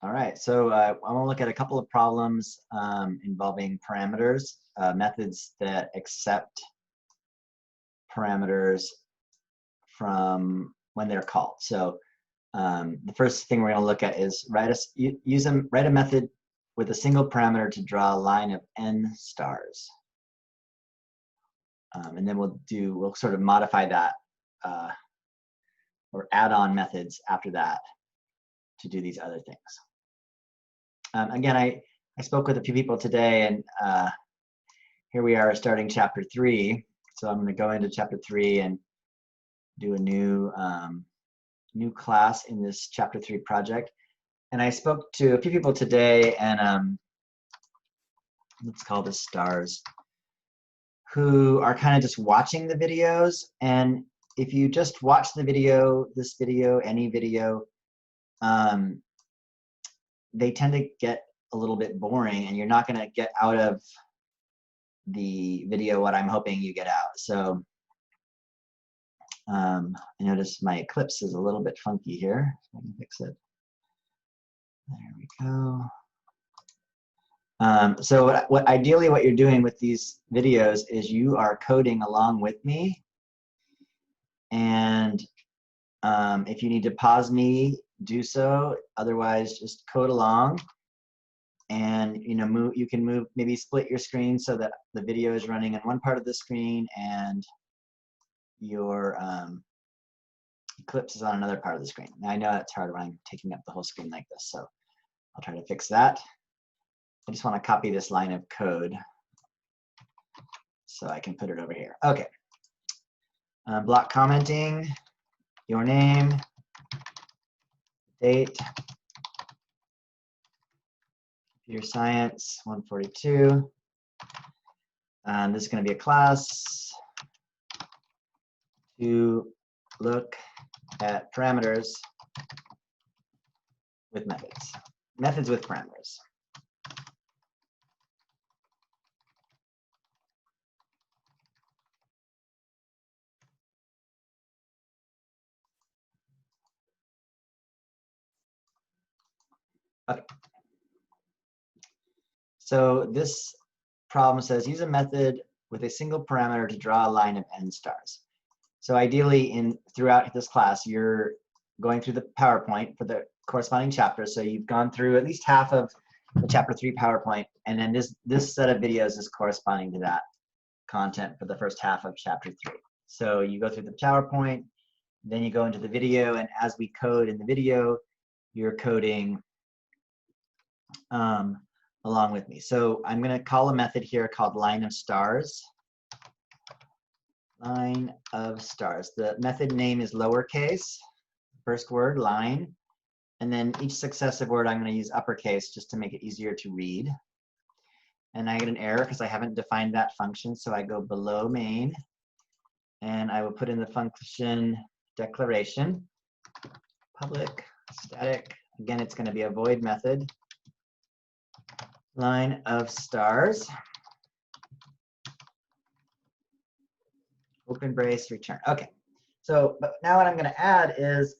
All right, so I want to look at a couple of problems involving parameters, methods that accept parameters from when they're called. So the first thing we're going to look at is write a method with a single parameter to draw a line of n stars, and then we'll sort of modify that or add on methods after that to do these other things. Again, I spoke with a few people today, and here we are starting chapter 3. So I'm going to go into chapter 3 and do a new class in this chapter 3 project. And I spoke to a few people today, and let's call this stars, who are kind of just watching the videos. And if you just watch the video, this video, any video, they tend to get a little bit boring, and you're not going to get out of the video what I'm hoping you get out. So I notice my eclipse is a little bit funky here. So I can fix it. There we go. So ideally what you're doing with these videos is you are coding along with me, and if you need to pause me, do so. Otherwise, just code along, and you can move, maybe split your screen so that the video is running in one part of the screen and your eclipse is on another part of the screen. Now I know it's hard when I'm taking up the whole screen like this, so I'll try to fix that. I just want to copy this line of code so I can put it over here. Okay. Block commenting, your name, date, computer science 142. This is going to be a class to look at parameters with methods with parameters. Okay. So this problem says use a method with a single parameter to draw a line of n stars. So ideally, throughout this class, you're going through the PowerPoint for the corresponding chapter. So you've gone through at least half of the chapter 3 PowerPoint, and then this set of videos is corresponding to that content for the first half of chapter 3. So you go through the PowerPoint, then you go into the video, and as we code in the video, you're coding along with me. So I'm going to call a method here called line of stars. Line of stars. The method name is lowercase, first word, line, and then each successive word I'm going to use uppercase just to make it easier to read. And I get an error because I haven't defined that function, so I go below main, and I will put in the function declaration, public static. Again, it's going to be a void method, line of stars, open brace, return. Okay, so but now what I'm going to add is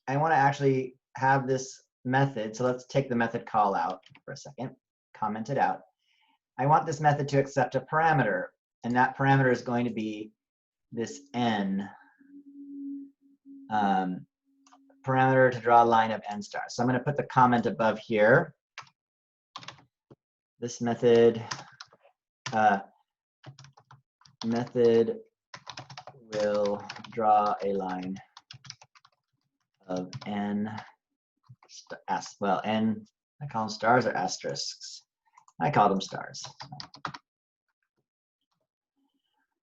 I want to actually have this method. So let's take the method call out for a second, comment it out. I want this method to accept a parameter, and that parameter is going to be this n parameter to draw a line of n stars. So I'm going to put the comment above here. This method will draw a line of n, n, I call them stars or asterisks? I call them stars.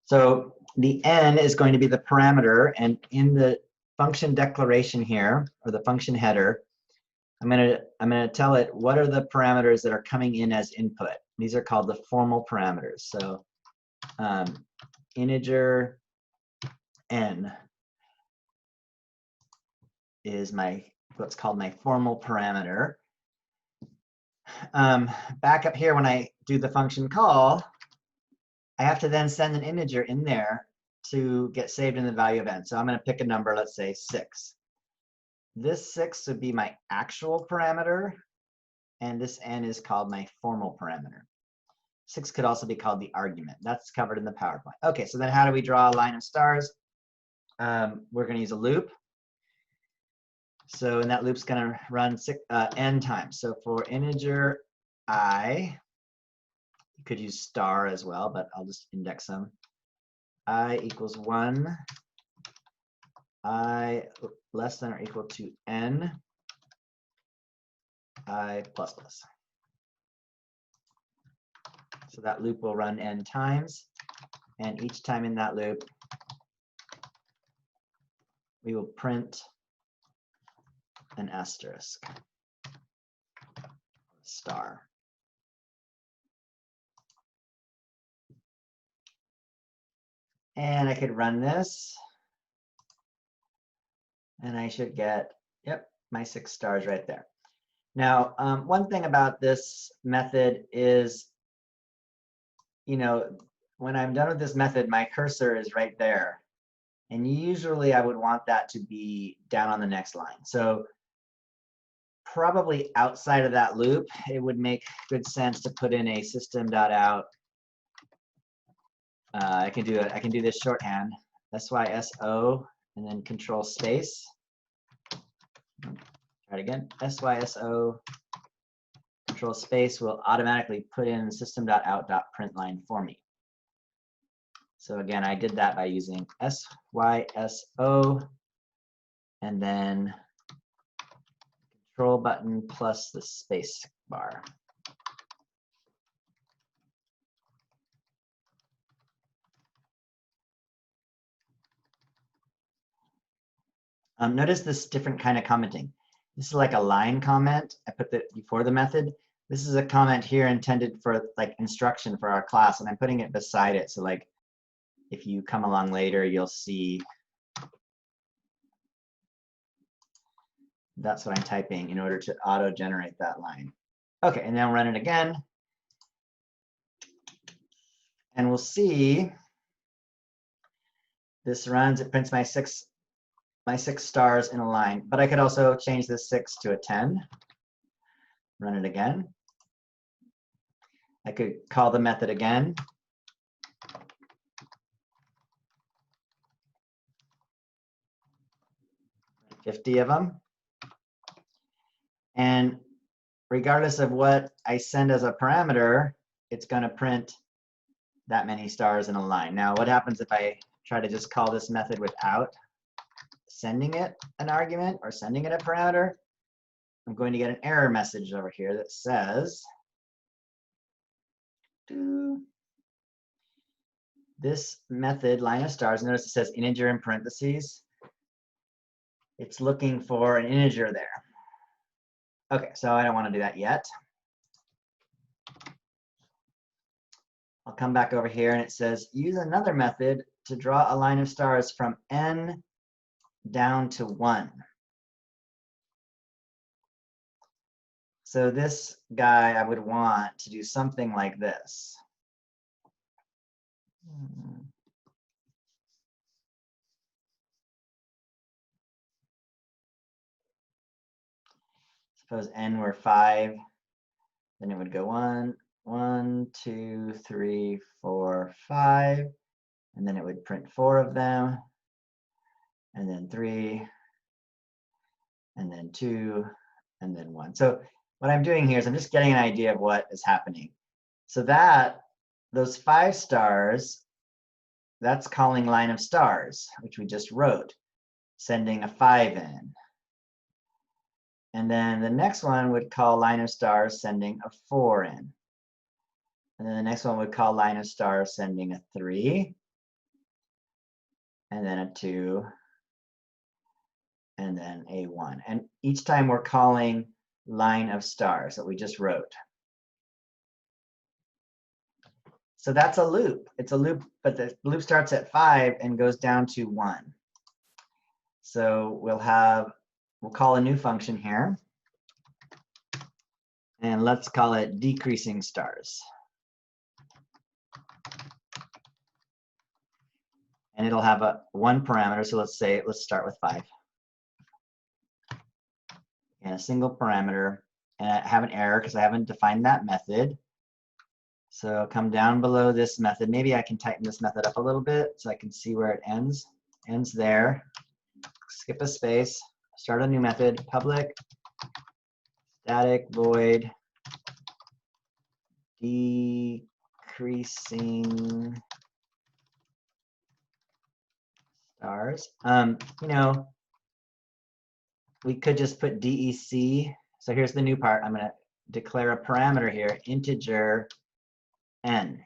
So the n is going to be the parameter, and in the function declaration here, or the function header, I'm gonna tell it what are the parameters that are coming in as input. These are called the formal parameters. So integer n is what's called my formal parameter. Back up here when I do the function call, I have to then send an integer in there to get saved in the value of n. So I'm going to pick a number, let's say 6. this 6 would be my actual parameter, and this n is called my formal parameter. 6 could also be called the argument. That's covered in the PowerPoint. Okay, so then how do we draw a line of stars? We're going to use a loop. So, and that loop's going to run n times. So for integer I, you could use star as well, but I'll just index them. I equals 1, I less than or equal to n, I plus plus. So that loop will run n times, and each time in that loop, we will print an asterisk, star. And I could run this, and I should get, yep, my 6 stars right there. Now, one thing about this method is, you know, when I'm done with this method, my cursor is right there. And usually I would want that to be down on the next line. So probably outside of that loop, it would make good sense to put in a system.out. I can do this shorthand, SYSO, and then control space. Try it again, SYSO, control space will automatically put in system.out.println for me. So again, I did that by using SYSO and then control button plus the space bar. Notice this different kind of commenting. This is like a line comment. I put that before the method. This is a comment here intended for like instruction for our class, and I'm putting it beside it. So like if you come along later, you'll see that's what I'm typing in order to auto-generate that line. Okay, and then run it again. And we'll see this runs, it prints my six stars in a line, but I could also change this 6 to a 10. Run it again. I could call the method again. Print 50 of them. And regardless of what I send as a parameter, it's going to print that many stars in a line. Now, what happens if I try to just call this method without sending it an argument or sending it a parameter? I'm going to get an error message over here that says, this method, line of stars, notice it says integer in parentheses. It's looking for an integer there. Okay, so I don't want to do that yet. I'll come back over here and it says use another method to draw a line of stars from n down to 1. So this guy I would want to do something like this. Suppose n were 5, then it would go 1, 2, 3, 4, 5, and then it would print 4 of them, and then 3, and then 2, and then 1. So what I'm doing here is I'm just getting an idea of what is happening. So those 5 stars, that's calling line of stars, which we just wrote, sending a 5 in. And then the next one would call line of stars, sending a 4 in. And then the next one would call line of stars, sending a 3, and then a 2, and then a 1. And each time we're calling line of stars that we just wrote. So that's a loop. It's a loop, but the loop starts at 5 and goes down to 1. So we'll call a new function here. And let's call it decreasing stars. And it'll have one parameter. So let's start with 5. and a single parameter, and I have an error because I haven't defined that method. So come down below this method. Maybe I can tighten this method up a little bit so I can see where it ends. Ends there. Skip a space. Start a new method. Public static void decreasing stars. You know, we could just put DEC. So here's the new part. I'm going to declare a parameter here, integer n.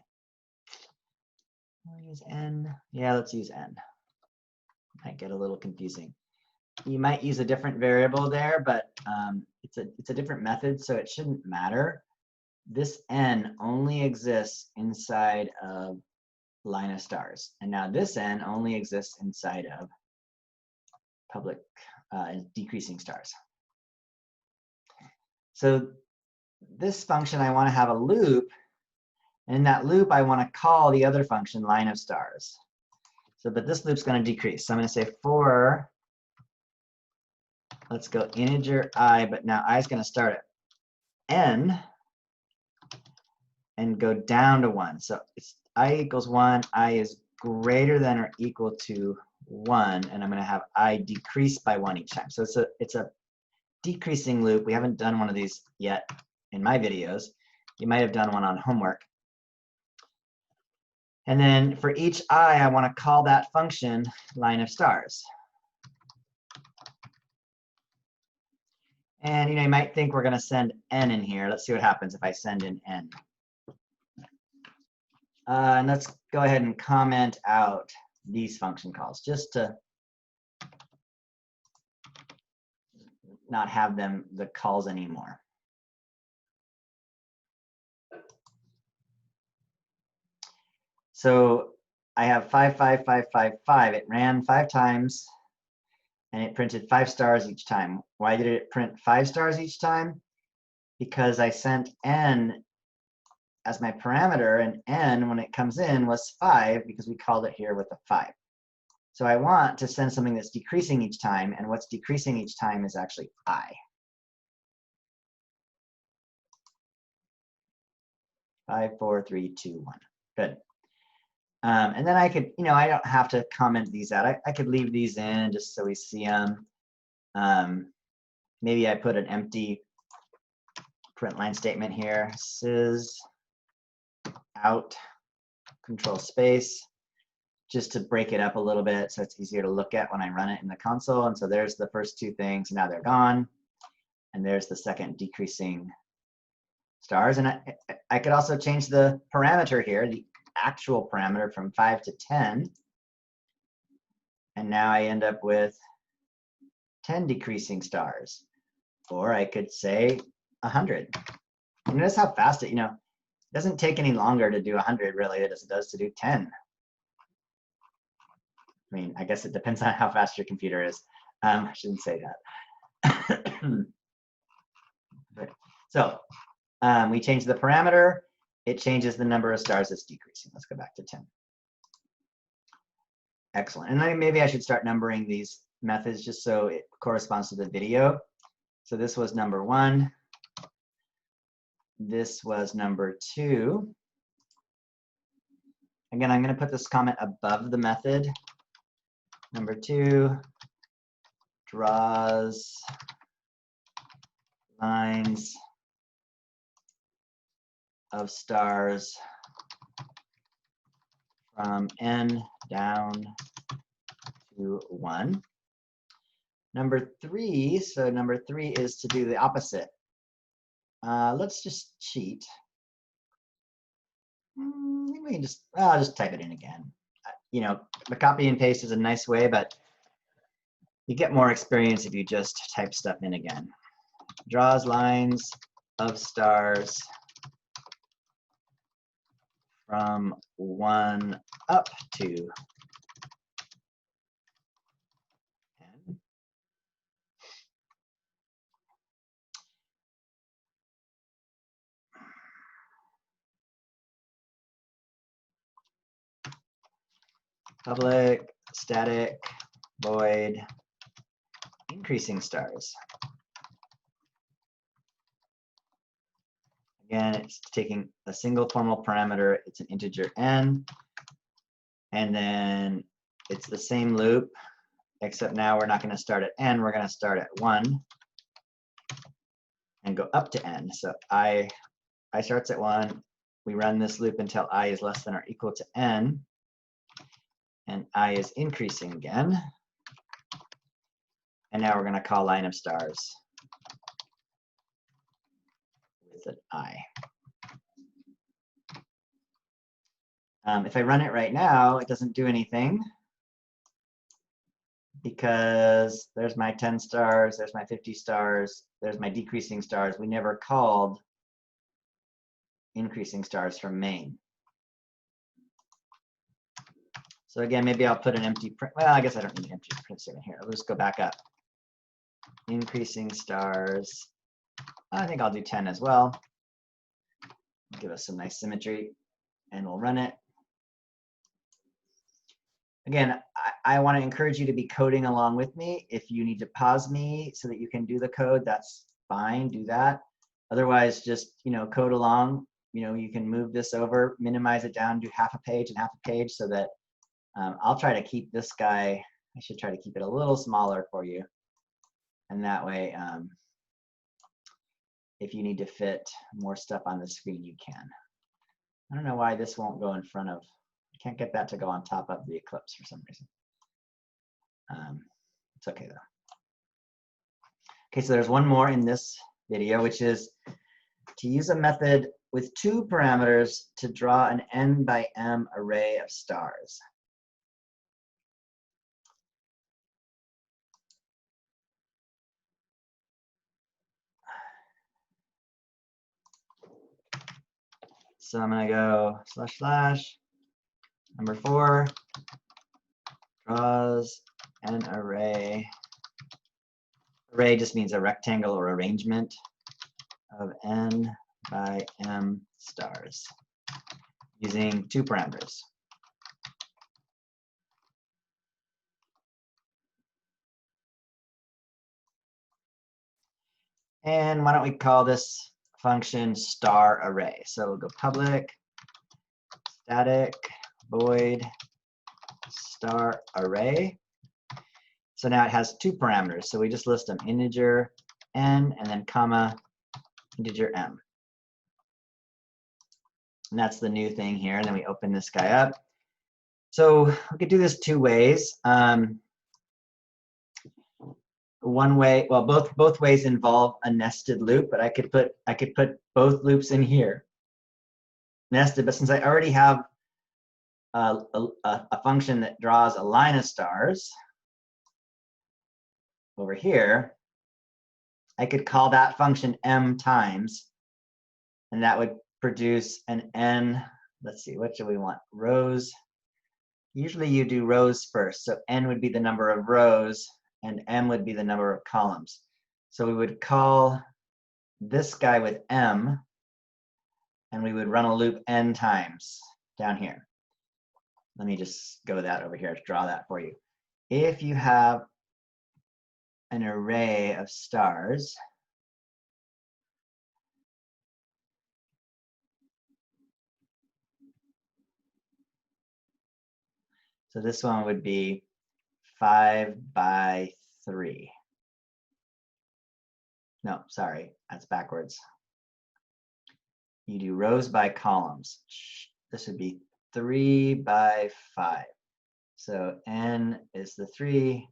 I'll use n. Yeah, let's use n. Might get a little confusing. You might use a different variable there, but it's a different method, so it shouldn't matter. This n only exists inside of line of stars, and now this n only exists inside of public decreasing stars. So this function, I want to have a loop, and in that loop, I want to call the other function, line of stars. So, but this loop's going to decrease. So I'm going to say for, let's go integer I, but now I is going to start at n and go down to 1. So it's I equals 1, I is greater than or equal to 1, and I'm going to have I decrease by 1 each time. So it's a decreasing loop. We haven't done one of these yet in my videos. You might have done one on homework. And then for each I want to call that function line of stars. And you might think we're going to send n in here. Let's see what happens if I send in n. And let's go ahead and comment out these function calls just to not have them the calls anymore. So I have 5, 5, 5, 5, 5. It ran 5 times, and it printed 5 stars each time. Why did it print 5 stars each time? Because I sent n as my parameter, and n, when it comes in, was 5 because we called it here with a 5. So I want to send something that's decreasing each time, and what's decreasing each time is actually I. 5, 4, 3, 2, 1. Good. And then I could, I don't have to comment these out. I could leave these in just so we see them. Maybe I put an empty print line statement here. Sys out control space, just to break it up a little bit so it's easier to look at when I run it in the console. And so there's the first 2 things. Now they're gone. And there's the second decreasing stars. And I could also change the parameter here, the actual parameter, from 5 to 10. And now I end up with 10 decreasing stars. Or I could say 100. And notice how fast it, doesn't take any longer to do 100 really as it does to do 10. I mean, I guess it depends on how fast your computer is. I shouldn't say that. So we change the parameter. It changes the number of stars that's decreasing. Let's go back to 10. Excellent. And then maybe I should start numbering these methods just so it corresponds to the video. So this was number 1. This was number 2. Again, I'm going to put this comment above the method. Number 2 draws lines of stars from n down to 1. Number 3, so number 3 is to do the opposite. Let's just cheat. We can I'll just type it in again. The copy and paste is a nice way, but you get more experience if you just type stuff in again. Draws lines of stars from 1 up to 10. Public static void increasing stars. Again, it's taking a single formal parameter. It's an integer n. And then it's the same loop, except now we're not going to start at n. We're going to start at 1 and go up to n. So I starts at 1. We run this loop until I is less than or equal to n. And I is increasing again. And now we're going to call line of stars with an I. If I run it right now, it doesn't do anything because there's my 10 stars, there's my 50 stars, there's my decreasing stars. We never called increasing stars from main. So again, maybe I'll put an empty print. Well, I guess I don't need an empty print statement here. I'll just go back up. Increasing stars. I think I'll do 10 as well. Give us some nice symmetry, and we'll run it. Again, I want to encourage you to be coding along with me. If you need to pause me so that you can do the code, that's fine. Do that. Otherwise, just code along. You can move this over, minimize it down, do half a page and half a page, so that I'll try to keep this guy. I should try to keep it a little smaller for you, and that way, if you need to fit more stuff on the screen, you can. I don't know why this won't go in front of. I can't get that to go on top of the eclipse for some reason. It's okay though. Okay, so there's one more in this video, which is to use a method with 2 parameters to draw an n by m array of stars. So I'm going to go / number 4 draws an array. Array just means a rectangle or arrangement of n by m stars using 2 parameters. And why don't we call this function star array? So we'll go public static void star array. So now it has 2 parameters. So we just list them, integer n and then comma integer m. And that's the new thing here. And then we open this guy up. So we could do this 2 ways. One way, well, both ways involve a nested loop, but I could put both loops in here, nested. But since I already have a function that draws a line of stars over here, I could call that function m times, and that would produce an n. Let's see, what do we want? Rows. Usually you do rows first, so n would be the number of rows, and m would be the number of columns. So we would call this guy with m, and we would run a loop n times down here. Let me just go that over here to draw that for you. If you have an array of stars, so this one would be 5 by 3. No, sorry, that's backwards. You do rows by columns. This would be 3 by 5. So n is the 3,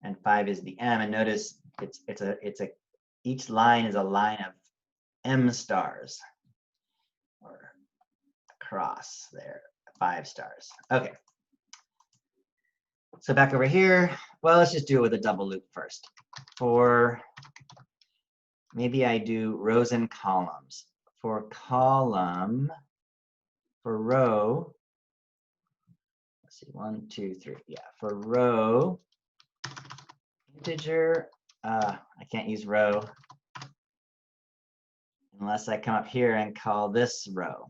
and 5 is the m. And notice each line is a line of m stars, or across there, 5 stars. Okay. So back over here, well, let's just do it with a double loop first. For maybe I do rows and columns. For column, for row, let's see, 1, 2, 3. Yeah, for row, integer, I can't use row unless I come up here and call this row.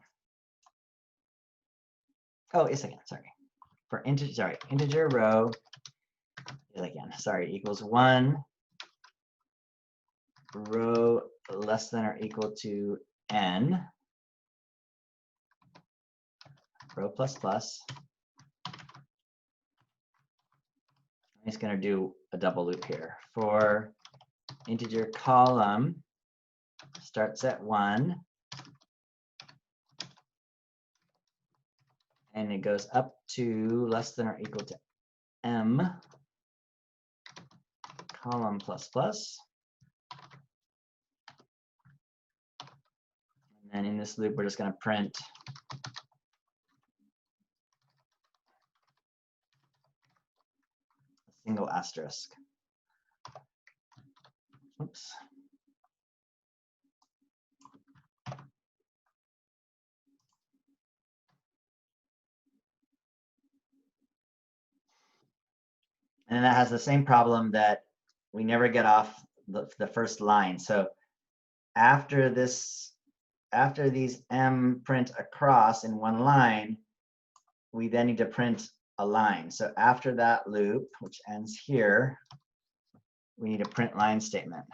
Oh, yes, I can, sorry. For integer row, again, sorry, equals 1 row less than or equal to n row plus plus. I'm just going to do a double loop here. For integer column starts at 1, and it goes up to less than or equal to m column plus plus. And then in this loop, we're just going to print a single asterisk. Oops. And that has the same problem that we never get off the first line. So after these m print across in one line, we then need to print a line. So after that loop, which ends here, we need a print line statement.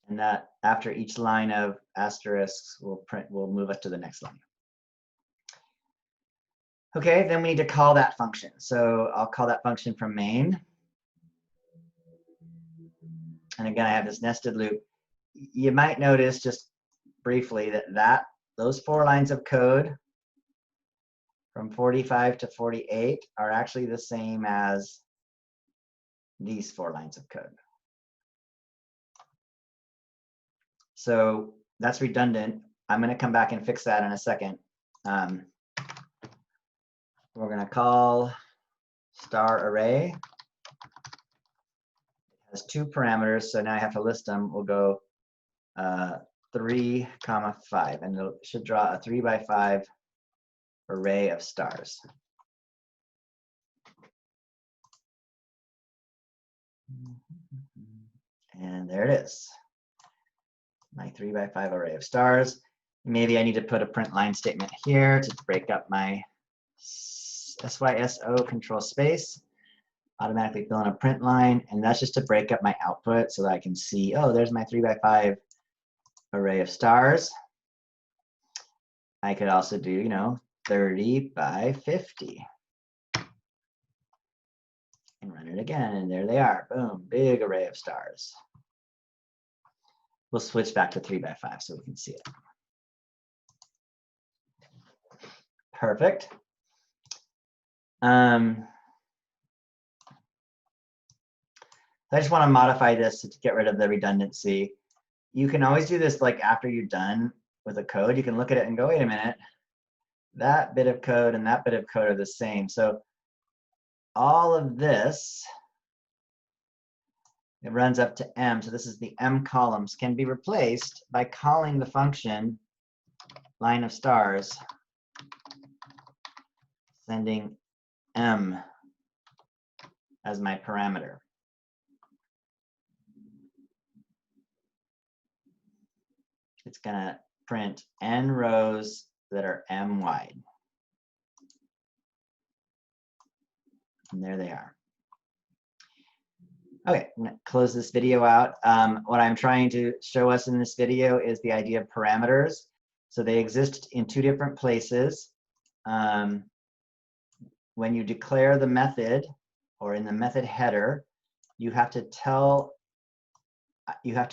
And that after each line of asterisks, we'll move us to the next line. Okay, then we need to call that function. So I'll call that function from main. And again, I have this nested loop. You might notice just briefly that those 4 lines of code from 45 to 48 are actually the same as these 4 lines of code. So that's redundant. I'm going to come back and fix that in a second. We're going to call star array. It has 2 parameters, so now I have to list them. We'll go 3, 5, and it should draw a 3 by 5 array of stars. And there it is, my 3 by 5 array of stars. Maybe I need to put a print line statement here to break up my SYSO control space, automatically fill in a print line, and that's just to break up my output so that I can see, oh, there's my 3 by 5 array of stars. I could also do, 30 by 50. And run it again, and there they are. Boom, big array of stars. We'll switch back to 3 by 5 so we can see it. Perfect. I just want to modify this to get rid of the redundancy. You can always do this like after you're done with a code. You can look at it and go, wait a minute, that bit of code and that bit of code are the same. So all of this, it runs up to m. So this is the m columns, can be replaced by calling the function line of stars, sending m as my parameter. It's going to print n rows that are m wide. And there they are. Okay, I'm going to close this video out. What I'm trying to show us in this video is the idea of parameters. So they exist in 2 different places. When you declare the method, or in the method header, you have to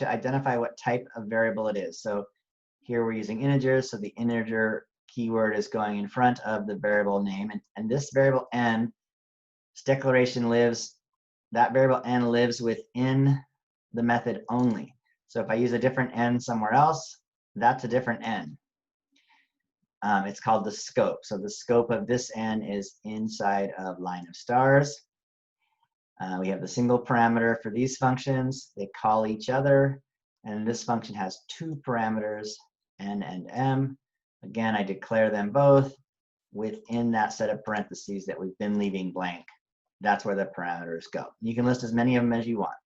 identify what type of variable it is. So here we're using integers, so the integer keyword is going in front of the variable name. And this variable n, this declaration that variable n lives within the method only. So if I use a different n somewhere else, that's a different n. It's called the scope. So the scope of this n is inside of line of stars. We have the single parameter for these functions. They call each other. And this function has 2 parameters, n and m. Again, I declare them both within that set of parentheses that we've been leaving blank. That's where the parameters go. You can list as many of them as you want,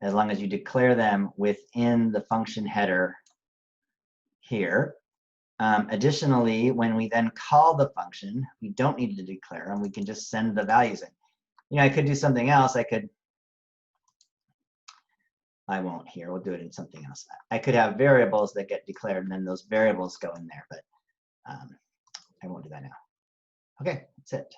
as long as you declare them within the function header here. Additionally, when we then call the function, we don't need to declare them. We can just send the values in. I could do something else. I could I won't here. We'll do it in something else. I could have variables that get declared, and then those variables go in there, but I won't do that now. Okay, that's it.